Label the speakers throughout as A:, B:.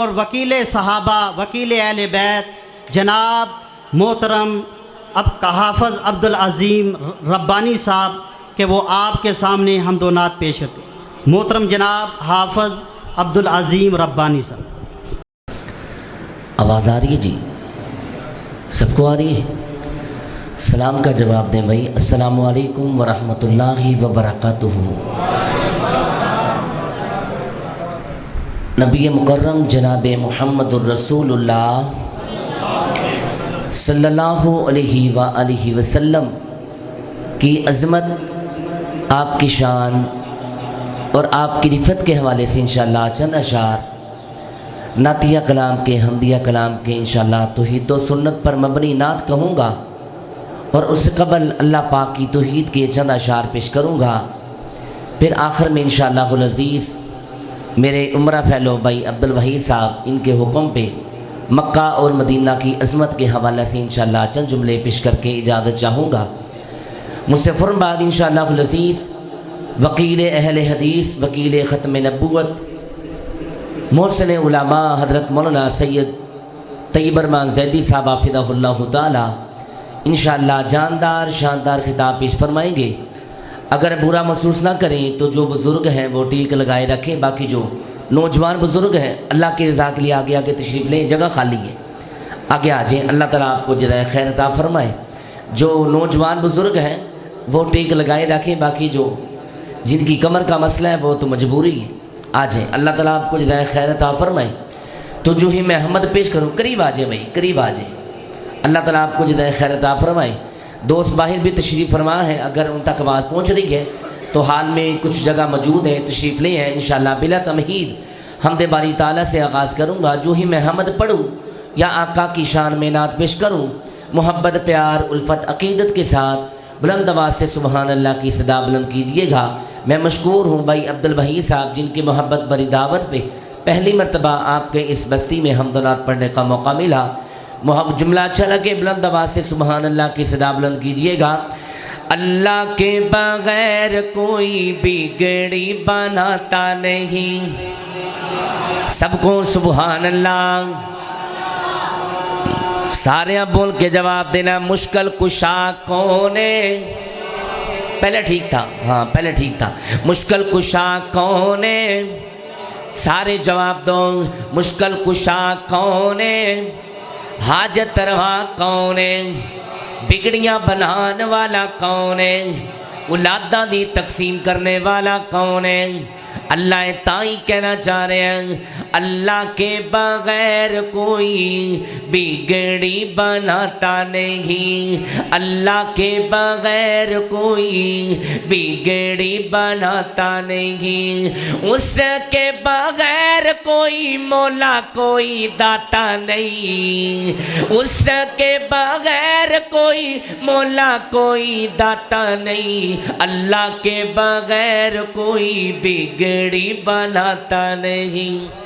A: اور وکیل صحابہ وکیل اہل بیت جناب محترم حافظ عبدالعظیم ربانی صاحب کہ وہ آپ کے سامنے حمد و نعت پیش کریں۔ محترم جناب حافظ عبدالعظیم ربانی صاحب۔
B: آواز آ رہی ہے جی؟ سب کو آ رہی ہے؟ سلام کا جواب دیں بھائی۔ السلام علیکم ورحمۃ اللہ وبرکاتہ۔ نبی مکرم جناب محمد الرسول اللہ صلی اللہ علیہ وآلہ وسلم کی عظمت، آپ کی شان اور آپ کی رفت کے حوالے سے انشاءاللہ چند اشعار نعتیہ کلام کے، حمدیہ کلام کے انشاءاللہ توحید و سنت پر مبنی نعت کہوں گا، اور اس سے قبل اللہ پاک کی توحید کے چند اشعار پیش کروں گا۔ پھر آخر میں انشاءاللہ العزیز میرے عمرہ فیلو بھائی عبدالوحید صاحب ان کے حکم پہ مکہ اور مدینہ کی عظمت کے حوالے سے انشاءاللہ چند جملے پیش کر کے اجازت چاہوں گا۔ مجھ سے فوراً بعد انشاءاللہ العزیز وکیل اہل حدیث، وکیل ختم نبوت، محسن علماء حضرت مولانا سید طیب الرحمن زیدی صاحب حفظہ اللہ تعالی انشاءاللہ جاندار شاندار خطاب پیش فرمائیں گے۔ اگر برا محسوس نہ کریں تو جو بزرگ ہیں وہ ٹیک لگائے رکھیں، باقی جو نوجوان بزرگ ہیں اللہ کی رضا کے لیے آگے آگے تشریف لیں، جگہ خالی ہے، آگے آ جائیں۔ اللہ تعالیٰ آپ کو جزائے خیر عطا فرمائے۔ جو نوجوان بزرگ ہیں وہ ٹیک لگائے رکھیں، باقی جو جن کی کمر کا مسئلہ ہے وہ تو مجبوری ہے، آ جائیں۔ اللہ تعالیٰ آپ کو جزائے خیر عطا فرمائے۔ تو جو ہی میں حمد پیش کروں، قریب آ جائیں بھائی، قریب آ جائیں۔ اللہ تعالیٰ آپ کو جزائے خیر عطا فرمائے۔ دوست باہر بھی تشریف فرما ہے، اگر ان تک آواز پہنچ رہی ہے تو حال میں کچھ جگہ موجود ہے، تشریف لے ہیں انشاءاللہ۔ بلا تمہید حمد باری تعالیٰ سے آغاز کروں گا۔ جو ہی میں حمد پڑھوں یا آقا کی شان میں نعت پیش کروں، محبت پیار الفت عقیدت کے ساتھ بلند آواز سے سبحان اللہ کی صدا بلند کیجئے گا۔ میں مشکور ہوں بھائی عبدالوحید صاحب جن کی محبت بری دعوت پہ پہلی مرتبہ آپ کے اس بستی میں حمد و نعت پڑھنے کا موقع ملا۔ جملہ اچھا لگے بلند آواز سے سبحان اللہ کی صدا بلند کیجئے گا۔ اللہ کے بغیر کوئی بگڑی بناتا نہیں، سب کو سبحان اللہ سارے بول کے جواب دینا۔ مشکل کشا کون ہے؟ پہلے ٹھیک تھا، ہاں پہلے ٹھیک تھا۔ مشکل کشا کون ہے؟ سارے جواب دو۔ مشکل کشا کون ہے؟ حاجت روا کون ہے؟ بگڑیاں بنانے والا کون ہے؟ اولاداں دی تقسیم کرنے والا کون ہے؟ اللہ تائیں کہنا چاہ رہے ہیں اللہ کے بغیر کوئی بگڑی بناتا نہیں، اللہ کے بغیر کوئی بگڑی بناتا نہیں، اس کے بغیر کوئی مولا کوئی داتا نہیں، اس کے بغیر کوئی مولا کوئی داتا نہیں، اللہ کے بغیر کوئی بگڑی بناتا نہیں،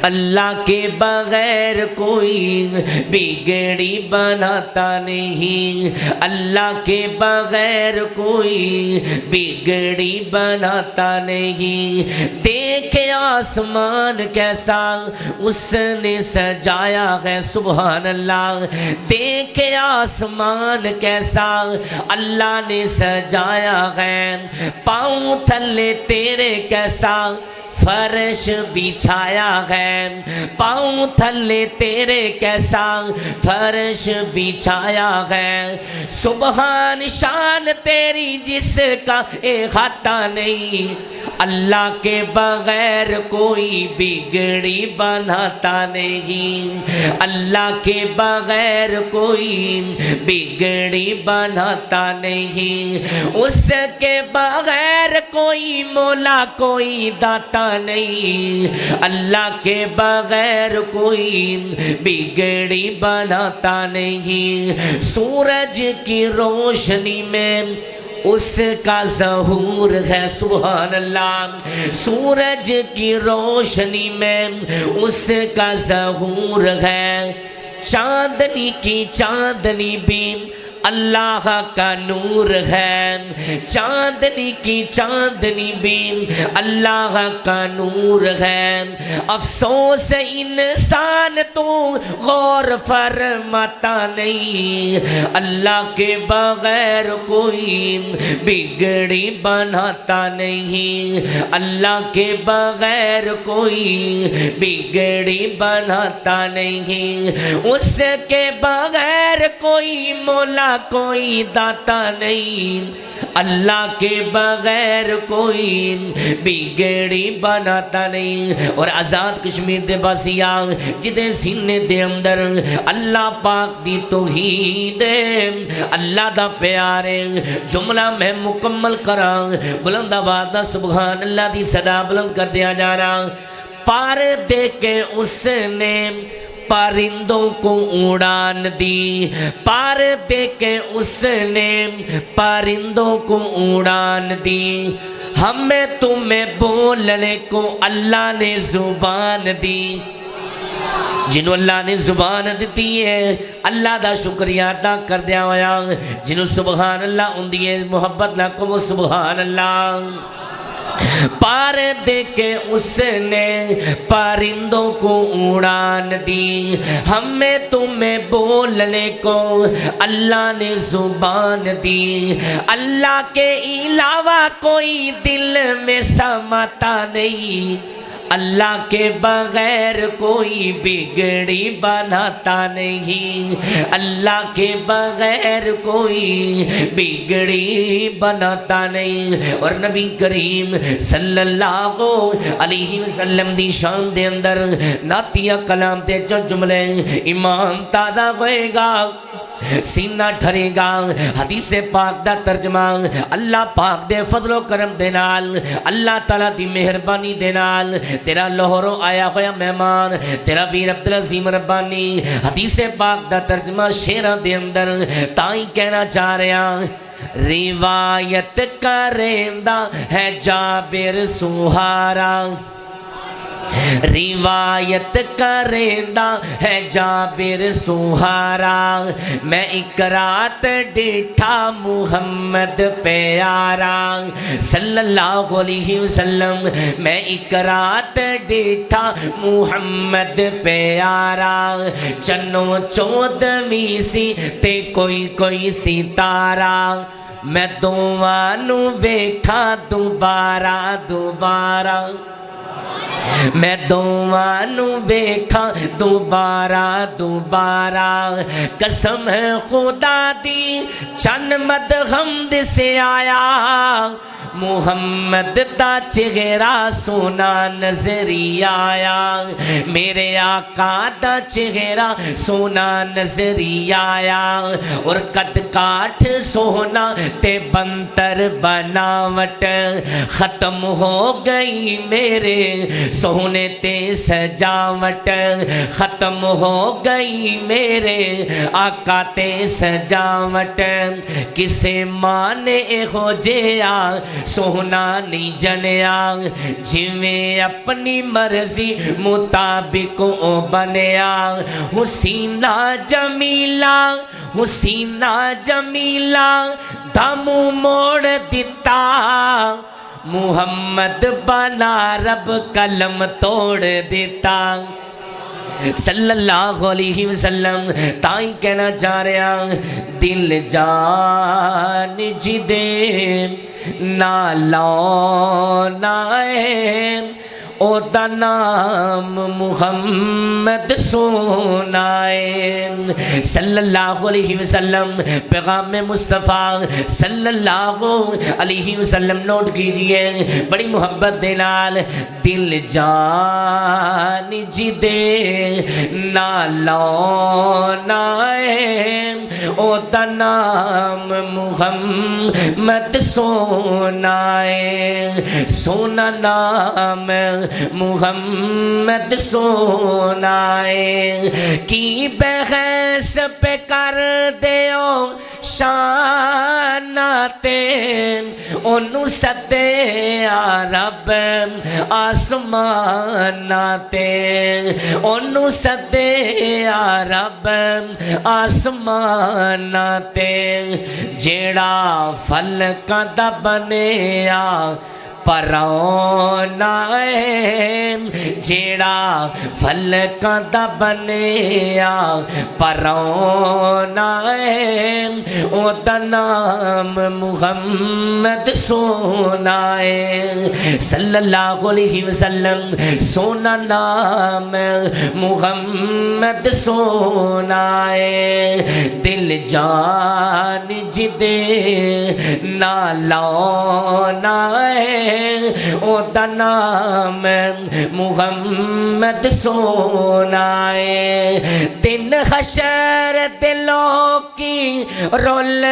B: اللہ کے بغیر کوئی بگڑی بناتا نہیں، اللہ کے بغیر کوئی بگڑی بناتا نہیں۔ دیکھے آسمان کیسا اس نے سجایا ہے سبحان اللہ، دیکھے آسمان کیسا اللہ نے سجایا ہے، پاؤں تھلے تیرے کیسا فرش بچھایا ہے، پاؤں تھلے تیرے کیسا فرش بچھایا ہے، سبحان شان تیری جس کا احاطہ نہیں، اللہ کے بغیر کوئی بگڑی بناتا نہیں، اللہ کے بغیر کوئی بگڑی بناتا نہیں، اس کے بغیر کوئی مولا کوئی داتا نہیں، اللہ کے بغیر کوئی بگڑی بناتا نہیں۔ سورج کی روشنی میں اس کا ظہور ہے سبحان اللہ، سورج کی روشنی میں اس کا ظہور ہے، چاندنی کی چاندنی بھی اللہ کا نور ہے، چاندنی کی چاندنی بھی اللہ کا نور ہے۔ افسوس انسان تو غور فرماتا نہیں، اللہ کے بغیر کوئی بگڑی بناتا نہیں، اللہ کے بغیر کوئی بگڑی بناتا نہیں، اس کے بغیر کوئی مولا کوئی داتا نہیں، اللہ کے بغیر کوئی بگڑی بناتا نہیں۔ اور آزاد کشمیر دے باسیاں جدے سینے دے اندر اللہ پاک دی توحید اللہ دا پیارے جملہ میں مکمل کراں، بلند آواز دا سبحان اللہ دی صدا بلند کر دیا جا رہا۔ پار دے کے اس نے پرندوں کو اڑان دی، پار دے کے اس نے پرندوں کو اڑان دی، ہمیں تمہیں بولنے کو اللہ نے زبان دی۔ جنہوں اللہ نے زبان دیتی ہے اللہ دا شکریہ ادا کر دیا ہویا، جنہوں سبحان اللہ ان دیئے محبت نہ کو وہ سبحان اللہ۔ پار دے کے اس نے پرندوں کو اڑان دی، ہمیں تمہیں بولنے کو اللہ نے زبان دی، اللہ کے علاوہ کوئی دل میں سماتا نہیں، اللہ کے بغیر کوئی بگڑی بناتا نہیں، اللہ کے بغیر کوئی بگڑی بناتا نہیں۔ اور نبی کریم صلی اللہ علیہ وسلم دی شان دے اندر نعتیہ کلام تے جو جملے ایمان تازہ ہوئے گا، سینہ ٹھرے گا۔ حدیث پاک دا ترجمہ اللہ پاک دے فضل و کرم دے نال، اللہ تعالیٰ دی مہربانی دے نال تیرا لاہوروں آیا ہویا مہمان تیرا ویر عبدالعظیم ربانی حدیث پاک دا ترجمہ شیران دے اندر تائیں کہنا چاہ رہے ہیں۔ روایت کرندہ ہے جابر سہارا، روایت کرندہ ہے جابر سہارا، میں ایک رات ڈیٹھا محمد پیارا صلی اللہ علیہ وسلم، میں ایک رات ڈیٹھا محمد پیارا، چنو چودھویں سی تے کوئی کوئی ستارہ، میں دوانو ویکھا دوبارہ دوبارہ، میں دوانو ویکھا دوبارہ دوبارہ، قسم ہے خدا دی چن مدغم سے آیا، محمد دا چہرہ سونا نظری آیا، میرے آقا دا چہرہ سونا نظری آیا، اور قد کاٹھ سونا تے بنتر بناوٹ، ختم ہو گئی میرے سونے تے سجاوٹ، ختم ہو گئی میرے آقا تے سجاوٹ، کسے مانے ہو جیا سونا نہیں جنیا، جویں اپنی مرضی مطابق او بنیا، حسینہ جمیلہ حسینہ جمیلہ دھمو موڑ دیتا، محمد بنا رب قلم توڑ دیتا صلی اللہ علیہ وسلم۔ تائیں کہنا چاہ رہے ہیں دل جان جدے نالو نائے او دا نام محمد سنائے صلی اللہ علیہ وسلم۔ پیغام مصطفیٰ صلی اللہ علیہ وسلم نوٹ کیجئے بڑی محبت دے نال، دل جان جدے نالو نائے او دا نام محمد سنائے، سونا نام محمد سنائے، کی بحث پہ کر دیو شاناتے اونوں سدیا رب آسماناتے اونوں سدیا رب آسماناتے جیڑا فلکاں دا بنیا پراؤنا ہے جیڑا فلکاں دا بنیا پراؤنا ہے او دا نام محمد سونا ہے صلی اللہ علیہ وسلم سونا نام محمد سونا ہے دل جان جدے نالانا ہے او دا نام محمد سونا ہے دن حشر دلوں کی رول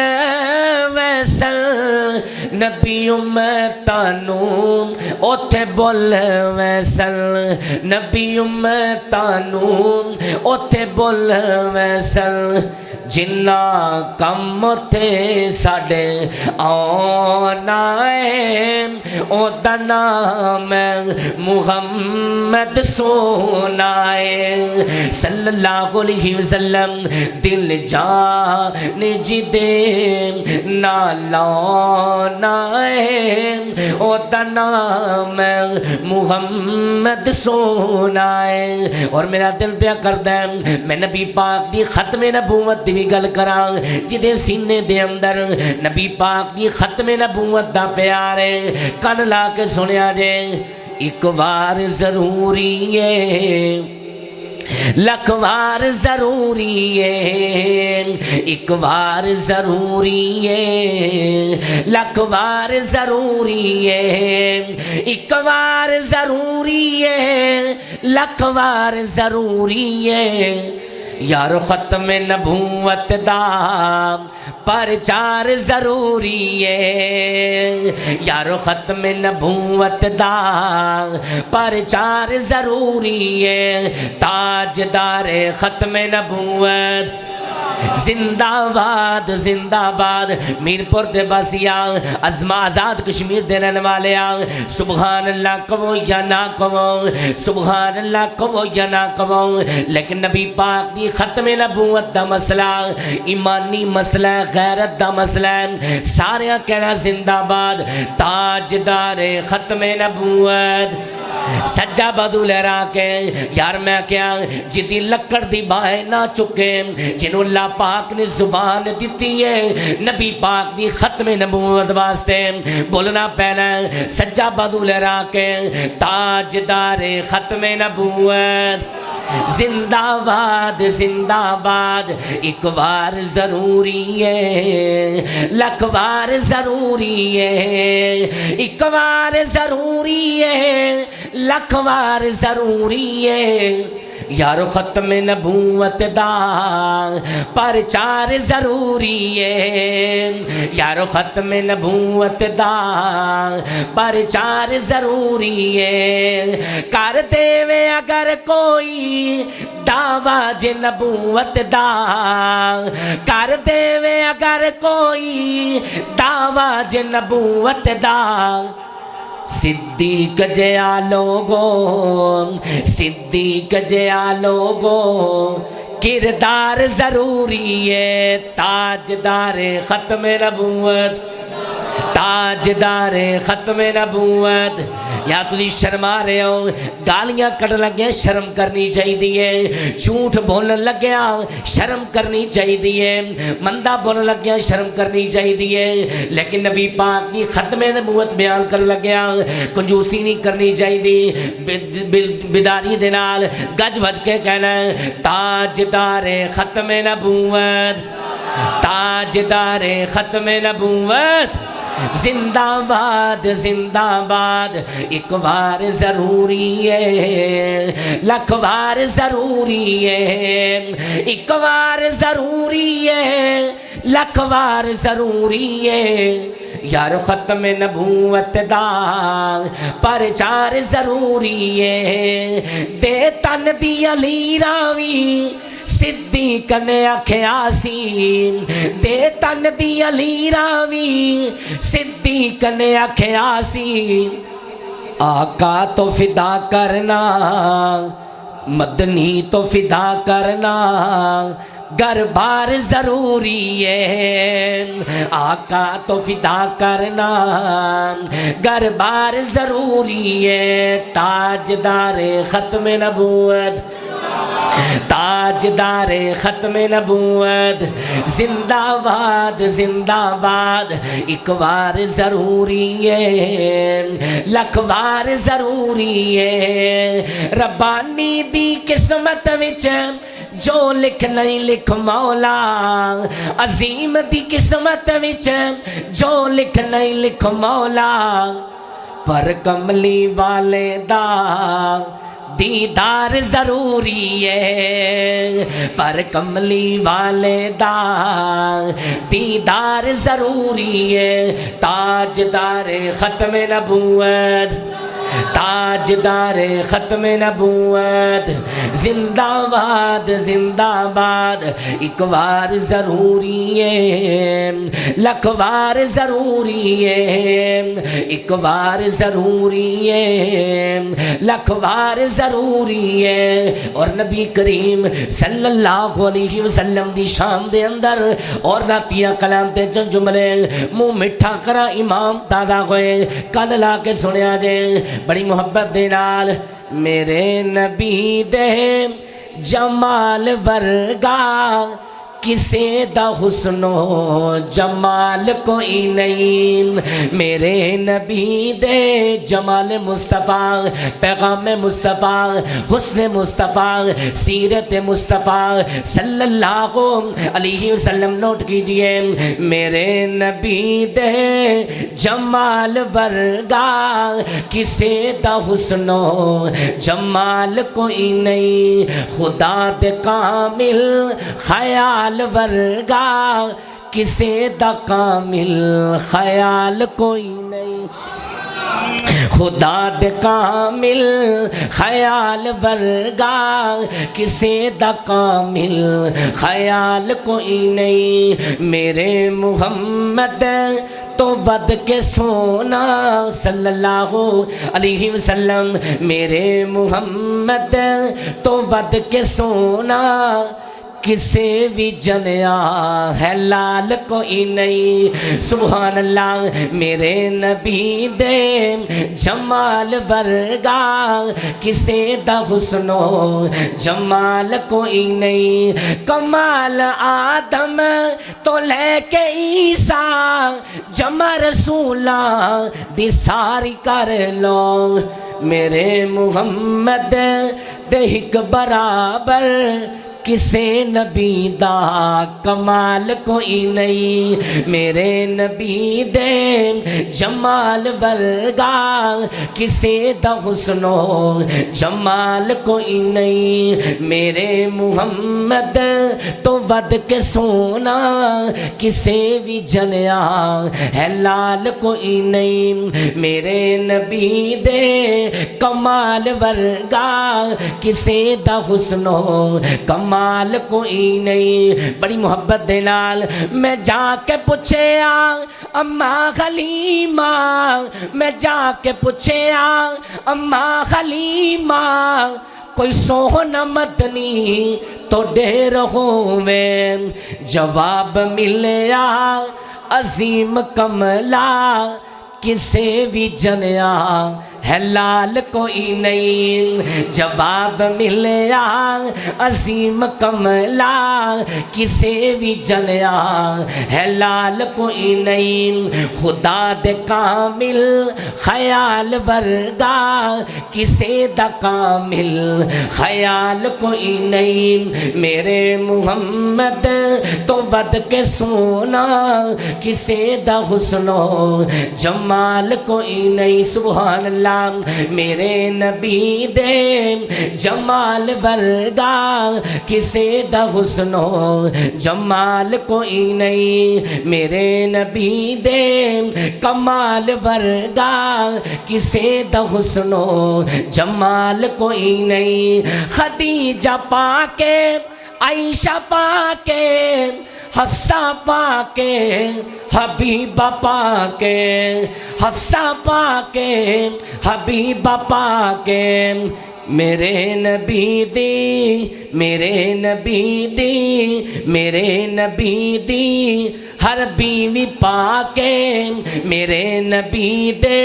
B: ویسل نبی امتانوں اوتھے بول ویسل نبی امتانوں اوتھے بول ویسل جنہ کم تھے ساڑے آنا ہے او دا نام محمد سونا ہے صلی اللہ علیہ وسلم دل جان جدے نالانا ہے او دا نام محمد سونا ہے اور میرا دل پیا کردہ ہے میں نبی پاک دی ختم نبوت دی گل کراں جدے سینے دے اندر نبی پاک دی ختم نبوت دا پیار ہے کن لا کے سنیا جے ایک بار ضروری ہے لکھ بار ضروری ہے ایک بار ضروری ہے لکھ بار ضروری ہے ایک بار ضروری ہے لکھ بار ضروری ہے یار ختم نبوت دا پرچار ضروری ہے یار ختم نبوت دا پرچار ضروری ہے تاجدار ختم نبوت زندہ باد زندہ باد میرپور دے باسیا عظمہ آزاد کشمیر دے رہنے والے سبحان اللہ کہو یا نہ کہو سبحان اللہ کہو یا نہ کہو لیکن نبی پاک دی ختم نبوت دا مسئلہ ایمانی مسئلہ غیرت دا مسئلہ سارے کہنا زندہ باد تاجدار ختم نبوت سجا بدو لہرا کے یار میں کیا جدی لکڑ دی باہے نہ چکے جنہوں اللہ پاک نے زبان دیتی ہے نبی پاک دی ختم نبوت واسطے بولنا پہنا سجا بدو لہرا کے تاجدار ختم نبوت زندہ باد ایک بار ضروری ہے لکھ بار ضروری ہے ایک بار ضروری ہے لکھ بار ضروری ہے یارو ختم نبوت دا پرچار ضروری ہے یارو ختم نبوت دا پرچار ضروری ہے کر دے وے اگر کوئی دعویٰ جے نبوت دا کر دے وے اگر کوئی دعویٰ جے نبوت دا صدیق جیا لوگو کردار ضروری ہے تاجدار ختم نبوت تاجدار ختم نبوت یا تجھے شرما رہے ہو گالیاں کٹ لگے شرم کرنی چاہیے جھوٹ بولن لگیا شرم کرنی چاہیے مندہ بولن لگیا شرم کرنی چاہیے لیکن نبی پاک کی ختم نبوت بیان کر لگیا کنجوسی نہیں کرنی چاہیے بیداری دے نال گج بج کے کہنا تاجدار ختم نبوت تاجدار ختم نبوت زندہ باد ایک بار ضروری ہے لکھ بار ضروری ہے ایک بار ضروری ہے لکھ بار ضروری ہے یار ختم نبوت دا پرچار ضروری ہے دے تن دی علی راوی صدیق نے آکھیا سی دے تن دی علی راوی صدیق نے آکھیا سی آقا تو فدا کرنا مدنی تو فدا کرنا گر بار ضروری ہے آقا تو فدا کرنا گر بار ضروری ہے تاجدار ختم نبوت تاجدار ختم نبوت زندہ باد زندہ باد ایک بار ضروری ہے لکھ بار ضروری ہے ربانی دی قسمت وچ جو لکھ نہیں لکھ مولا عظیم دی قسمت وچ جو لکھ نہیں لکھ مولا پر کملی والے دا دیدار ضروری ہے پر کملی والے دا دیدار ضروری ہے تاجدار ختم نبوت تاجدار ختم نبوت زندہ باد ایک بار ضروری ہے لکھ بار ضروری ہے ایک بار ضروری ہے لکھ بار ضروری ہے اور نبی کریم صلی اللہ علیہ وسلم دی شام دے اندر اور ناتیاں کلام تے جملے منہ مٹھا کرا امام دادا ہوئے کن لا کے سنیا جے بڑی محبت دے نال میرے نبی دے جمال ورگا کسے دا حسن و جمال کوئی نہیں میرے نبی دے جمال مصطفیٰ پیغام مصطفیٰ حسن مصطفیٰ سیرت مصطفیٰ صلی اللہ علیہ وسلم نوٹ کیجئے میرے نبی دے جمال ورگا کسے دا حسن و جمال کوئی نہیں خدا دے کامل خیال ورگا کسے دا کامل خیال کوئی نہیں خدا دے کامل خیال ورگا کسے دا کامل خیال کوئی نہیں میرے محمد تو ود کے سونا صلی اللہ علیہ وسلم میرے محمد تو ود کے سونا کسے بھی جنیا ہے لال کوئی نہیں سبحان اللہ میرے نبی دے جمال ورگا کسے دا حسن و جمال کوئی نہیں کمال آدم تو لے کے عیسیٰ جمع رسولہ دی ساری کر لو میرے محمد دے ایک برابر کسے نبی دا کمال کوئی نہیں میرے نبی دے جمال ورگا کسے دا حسن و جمال کوئی نہیں میرے محمد تو ود کے سونا کسے بھی جنیا ہے لال کوئی نہیں میرے نبی دے کمال ورگا کسے دا حسن و کمال کوئی نہیں بڑی محبت دے نال میں جا کے پوچھے اماں حلیمہ میں جا کے پوچھے اماں حلیمہ کوئی سونا مدنی تو ڈیر ہووے جواب ملیا عظیم کملا کسے بھی جنیا ہے لال کوئی نہیں جواب ملیا عظیم کملا کسے بھی جنیا ہے لال کوئی نہیں خدا دے کامل خیال ورگا کسے دا کامل خیال کوئی نہیں میرے محمد تو ود کے سونا کسے دا حسن و جمال کوئی نہیں سبحان اللہ میرے نبی دے جمال ورگا کسے دا حسن و جمال کوئی نہیں میرے نبی دے کمال ورگا کسے دا حسن و جمال کوئی نہیں خدیجہ پاکے عائشہ پاکے حفصہ پاکے حبیبہ پاکے حفصہ پاکے حبیبہ پاکے میرے نبی دی میرے نبی دی میرے نبی دی ہر بیوی پاکے میرے نبی دے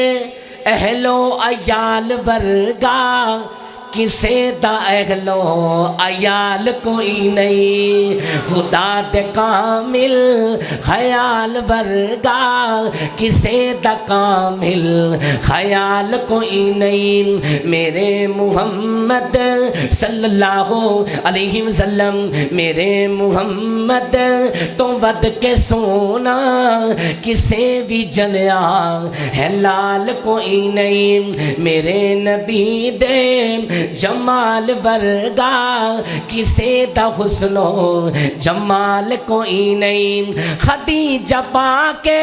B: اہلو عیال ورگا کسے دا اہلو عیال کوئی نہیں خدا دے کامل خیال ورگا کسے دا کامل خیال کوئی نہیں میرے محمد صلی اللہ علیہ وسلم میرے محمد تو ود کے سونا کسے بھی جنیا ہے لال کوئی نہیں میرے نبی دے جمال ورگا کسے دا حسن و جمال کوئی نہیں خدیجہ پاکے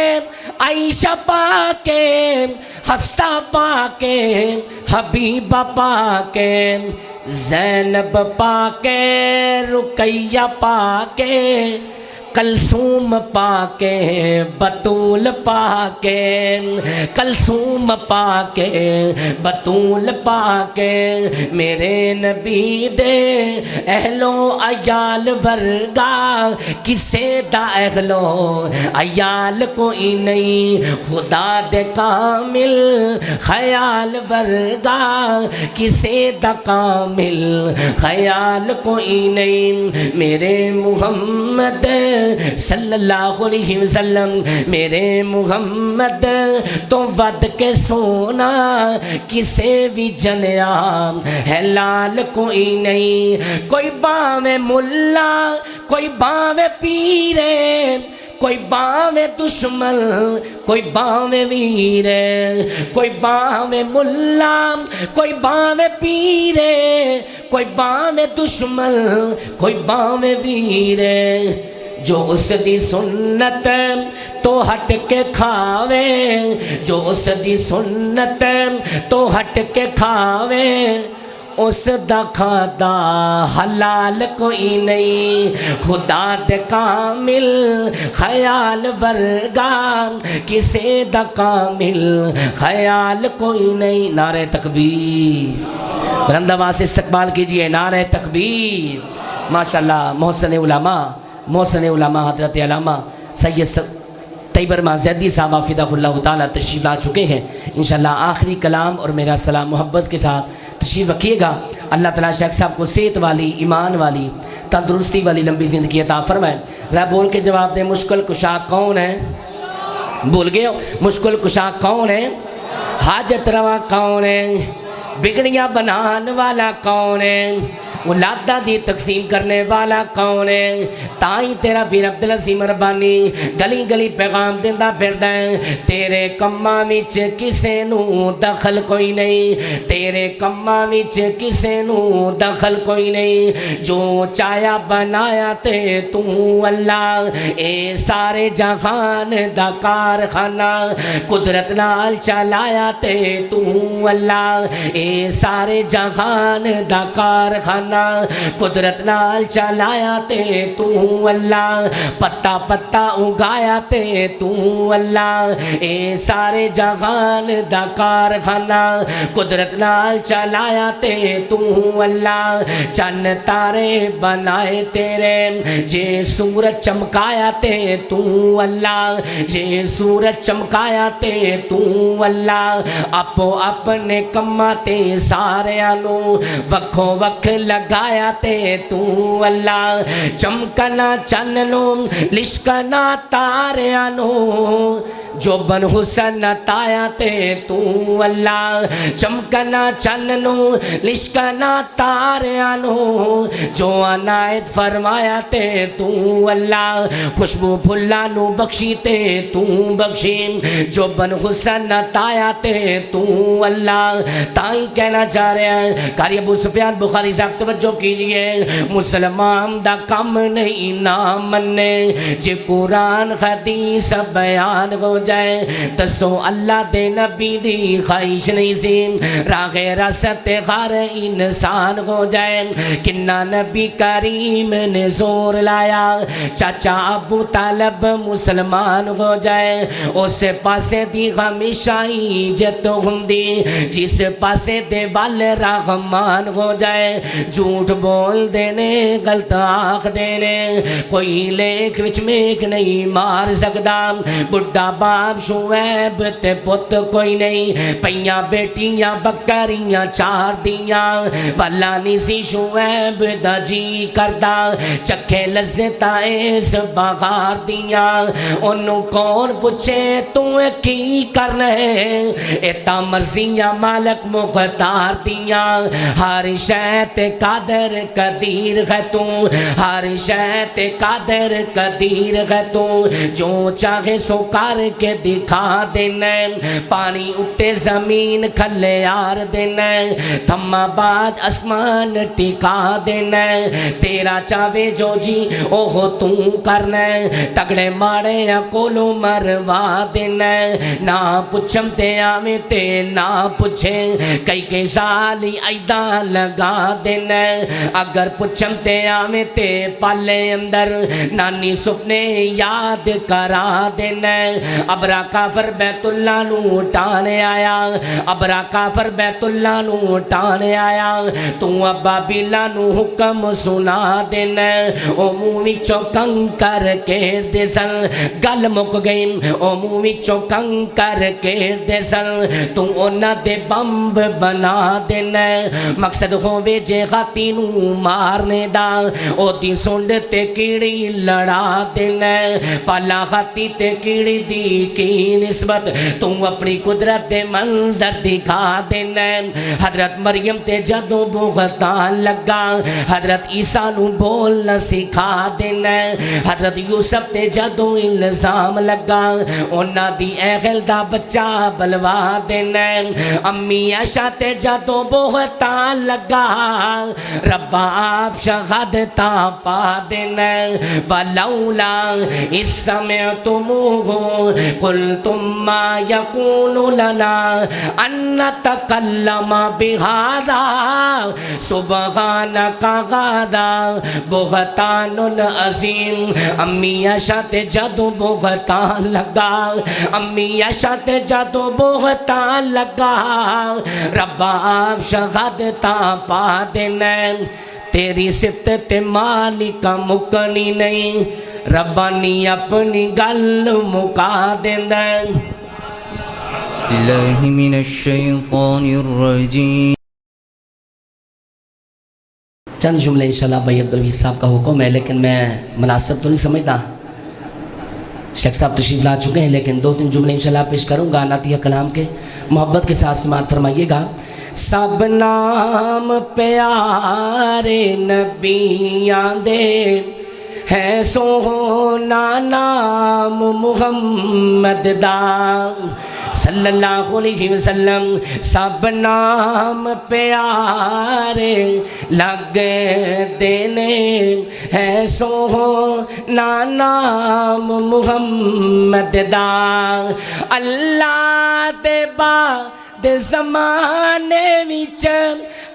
B: عائشہ پاکے حفصہ پاکے حبیبہ پاکے زینب پاکے رقیہ پاکے کلثوم پاکے بطول پاکے کلثوم پاکے بطول پاکے میرے نبی دے اہلو عیال ورگا کسے دا اہلو عیال کوئی نہیں خدا دے کامل خیال ورگا کسے دا کامل خیال کوئی نہیں میرے محمد صلی اللہ علیہ وسلم میرے محمد تو ود کے سونا کسے بھی جنیا ہے لال کوئی نہیں کوئی باویں ملا کوئی باویں پیرے کوئی باویں دشمن کوئی باویں ویر کوئی باویں ملا کوئی باویں پیرے کوئی باویں دشمن کوئی باویں ویر جو اس دی سنت تو ہٹ کے کھاوے جو اس دی سنت تو ہٹ کے کھاوے اس دا کھادا حلال کوئی نہیں خدا دے کامل خیال ورگا کسے دا کامل خیال کوئی نہیں نعرہ تکبیر بلند آواز سے استقبال کیجئے نعرہ تکبیر ماشاءاللہ محسن علماء حضرت علامہ سید طیب رحمان زیدی صاحب حفظہ اللہ تعالیٰ تشریف لا چکے ہیں انشاءاللہ آخری کلام اور میرا سلام محبت کے ساتھ تشریف رکھیے گا اللہ تعالیٰ شیخ صاحب کو صحت والی ایمان والی تندرستی والی لمبی زندگی عطا فرمائے ذرا بول کے جواب دیں مشکل کشا کون ہے بول گئے ہو مشکل کشا کون ہے حاجت روا کون ہے بگڑیاں بنان والا کون ہے اولادہ دی تقسیم کرنے والا کون ہے تائیں تیرا پیر عبدالعظیم ربانی گلی گلی پیغام دیندہ پھردا ہے تیرے کماں وچ کسے نو دخل کوئی نہیں تیرے کماں وچ کسے نو دخل کوئی نہیں جو چایا بنایا تے تو اللہ اے سارے جہان دا کارخانہ قدرت نال چلایا تے تو اللہ اے سارے جہان دا کارخانہ قدرت نال چلایا تے تو اللہ پتا پتا اگایا تے تو اللہ اے سارے جہان دا کارخانہ قدرت نال چلایا تے تو اللہ چن تارے بنائے تیرے جے سورج چمکایا تے تو اللہ جے سورج چمکایا تے تو اللہ اپو اپنے کماں تے سارے آنو وکھو وکھ لگایا تے تو اللہ چمکنا چننو لشکنا تاریانو جو بن حسن تایا تے تو اللہ چمکنا چننو لشکنا تاریانو جو عنایت فرمایا تے تو اللہ خوشبو پھلانو بخشی تے تو بخشی جو بن حسن تایا تے تو اللہ تائیں کہنا چاہ رہے ہیں قاری ابو سفیان بخاری صاحب توجہ کیجئے مسلمان دا کم نہیں نام مننے جے قرآن حدیث بیان ہو جائے دسو اللہ دے نبی دی خواہش نہیں سی راہ راست ہر انسان ہو جائے کنہ نبی کریم نے زور لایا چاچا ابو طالب مسلمان ہو جائے اس پاسے دی ہمیشہ عزت ہوندی جس پاسے دے وال رحمان ہو جائے جھوٹ بول دینے غلط آنکھ دینے کوئی لیکھ وچ میک نہیں مار سکدا بڑھا باپ شعیب تے پت کوئی نہیں پئیاں بیٹیاں بکریاں چار دیاں والا نہیں سی شعیب دا جی کردا چکھے لذتا اس بغار دیاں انہوں کون پوچھے تو کی کرنے ایتا مرضیاں مالک مختار دیاں ہر شیط قادر قدیر ہے تو ہر شیط قادر قدیر ہے تو جو چاہے سو کر کے دکھا دینا پانی اٹھے زمین کھلے یار دینا تھما بعد اسمان ٹکا دینا تیرا چاہے جو جی اوہ تو کرنا تگڑے مارے یا کولو مروا دینا نہ پچھم تے آمیں تے نہ پچھیں کئی کے سالی ایدہ لگا دینا اگر پچھم تے آمیں تے پالے اندر نانی سپنے یاد کرا دینا ابرا کافر بیت اللہ نو اٹھانے آیا ابرا کافر بیت اللہ نو اٹھانے آیا تو ابا بیلا نو حکم سنا دینا او مووی چوکن کر کے دے سن گل مک گئی او مووی چوکن کر کے دے سن تو اونا دے بمب بنا دینا مقصد ہووے جے غاتی نو مارنے دا او دی سنڈ تے کیڑی لڑا دینا پالا غاتی تے کیڑی دی کی نسبت تو اپنی قدرت دے منظر دکھا دینا حضرت مریم تے جدوں بغتان لگا حضرت عیسیٰ نو بولنا سکھا دینا حضرت یوسف تے جدوں الزام لگا اونا دی اہل دا بچہ بلوا دینا امی عائشہ تے جدوں بغتان لگا ربا آپ شہادتاں پا دینا ولولا اس سمعتموہ قلتم ما یکون لنا ان نتکلم بہذا سبحانک غادا بہتان عظیم امی عائشہ تے جدوں بہتان لگا امی عائشہ تے جدوں بہتان لگا ربا آپ شہادتاں پا دینا تیری صفت تے مالکہ مکنی نہیں ربانی اپنی گل مکا دینا
C: اللہ من الشیطان الرجیم
B: چند جملے انشاءاللہ بھائی عبدالوحید صاحب کا حکم ہے لیکن میں مناسب تو نہیں سمجھتا شیخ صاحب تشریف لا چکے ہیں لیکن دو تین جملے انشاءاللہ پیش کروں گا نعتیہ کلام کے محبت کے ساتھ سماعت فرمائیے گا سب نام پیارے نبیاں دے ہے سونا نام محمد دا صلی اللہ علیہ وسلم سب نام پیارے لگ دینے ہے سونا نام محمد دا اللہ دے بعد زمانے وچ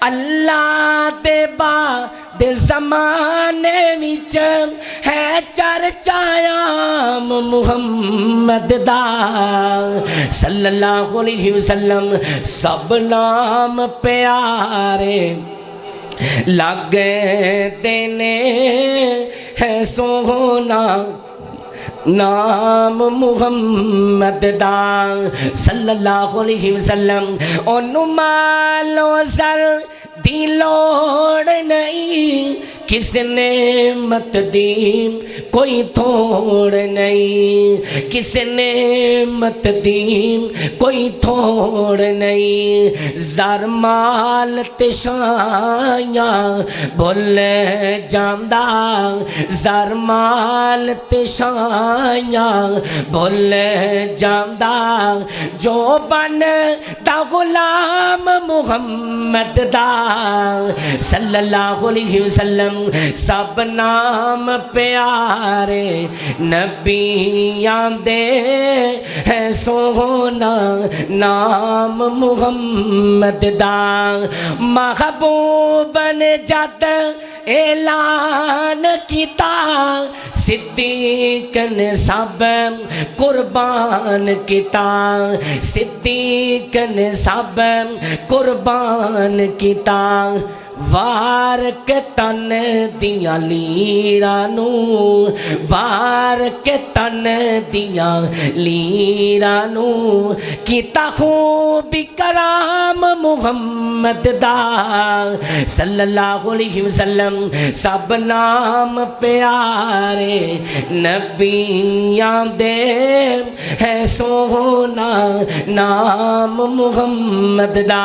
B: اللہ دے بعد زمانے وچ ہے چرچا محمد دا صلی اللہ علیہ وسلم سب نام پیارے لگ دینے ہے سونا نام محمد دا صلی اللہ علیہ وسلم انہوں مال و زر دی لوڑ نہیں کس نعمت دی کوئی تھوڑ نہیں کس نعمت دی کوئی تھوڑ نہیں زر مال تشائیاں بھول جاندہ زر مال تشائیاں بھول جاندہ جو بن دا غلام محمد دا صلی اللہ علیہ وسلم سب نام پیارے نبیاں دے ہے سونا نام محمد دا محبوب نے جد اعلان کیتا صدیق نے سب قربان کیتا صدیق نے سب قربان کیتا وار کے تن دیاں لیرانو وار کے تن دیاں لیرانو کیتا خوبی کرام محمد دا صلی اللہ علیہ وسلم سب نام پیارے نبیاں دے ہے سونا نام محمد دا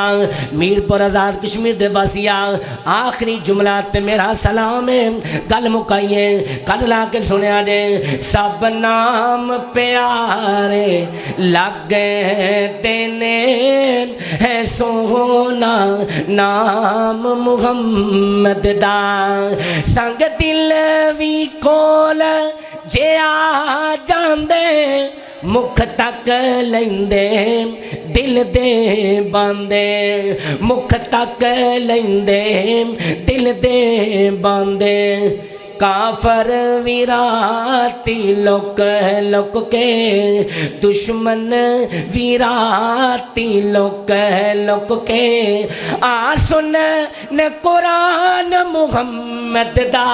B: میر پر آزاد کشمیر دے باسیا آخری جملات پہ میرا سلام ہے گل مکائیے کل لا کے سنیا دے سب نام پیارے لگے دینے ہے سونا نام محمد دا سنگ دل وی کول جے آ جاندے مکھ تک لیندے دل دے باندے مکھ تک لیندے دل دے باندے کافر ویراتی لک لک کے دشمن ویراتی لک لک کے آ سن نے قرآن محمد دا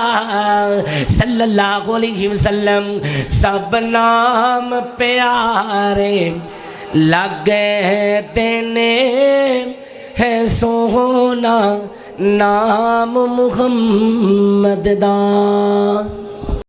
B: صلی اللہ علیہ وسلم سب نام پیارے لگے دینے ہے سونا نام محمد دا